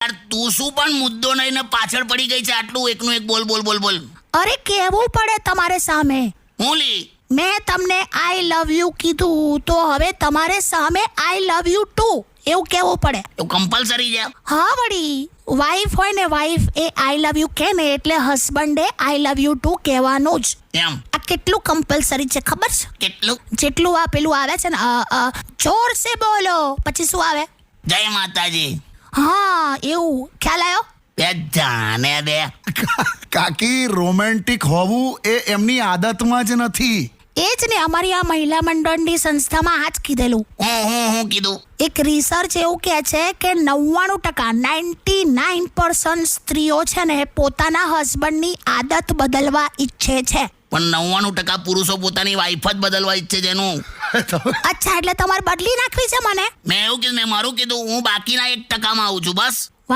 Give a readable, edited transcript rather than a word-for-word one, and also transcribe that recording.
યાર તું શું પણ મુદ્દો નહીં ને પાછળ પડી ગઈ છે આટલું એકનું એક બોલ. અરે કહેવું પડે તમારે સામે. હું લી મેં તમને આઈ લવ યુ કીધું તો હવે તમારે સામે આઈ લવ યુ ટુ એવું કહેવું પડે. તો કમ્પલસરી છે. હા વળી વાઈફ હોય ને wife A I love you કહે ને એટલે હસબન્ડે આઈ લવ યુ ટુ કહેવાનું જ. એમ આ કેટલું કમ્પલસરી છે ખબર છે? કેટલું? જેટલું આ પેલું આવે છે ને જોર સે બોલો પછી શું આવે? જય માતાજી. હા એવું ખ્યાલ આવ્યો? બે જાને બે. કાકી રોમેન્ટિક હોવું એ એમની આદતમાં જ નથી. એ જ ને અમારી આ મહિલા મંડળની સંસ્થામાં આ જ કીધેલું. હું કીધું? એક રિસર્ચ એવું કહે છે કે 99% સ્ત્રીઓ છે ને પોતાના હસબન્ડની આદત બદલવા ઈચ્છે છે. પણ 99% પુરુષો પોતાની વાઈફ જ બદલવા ઈચ્છે છે એનું. અચ્છા એટલે તમારે બદલી નાખવી છે મને? મેં એવું કીધું, મેં મારું કીધું, હું બાકીના 1%માં આવું છું બસ.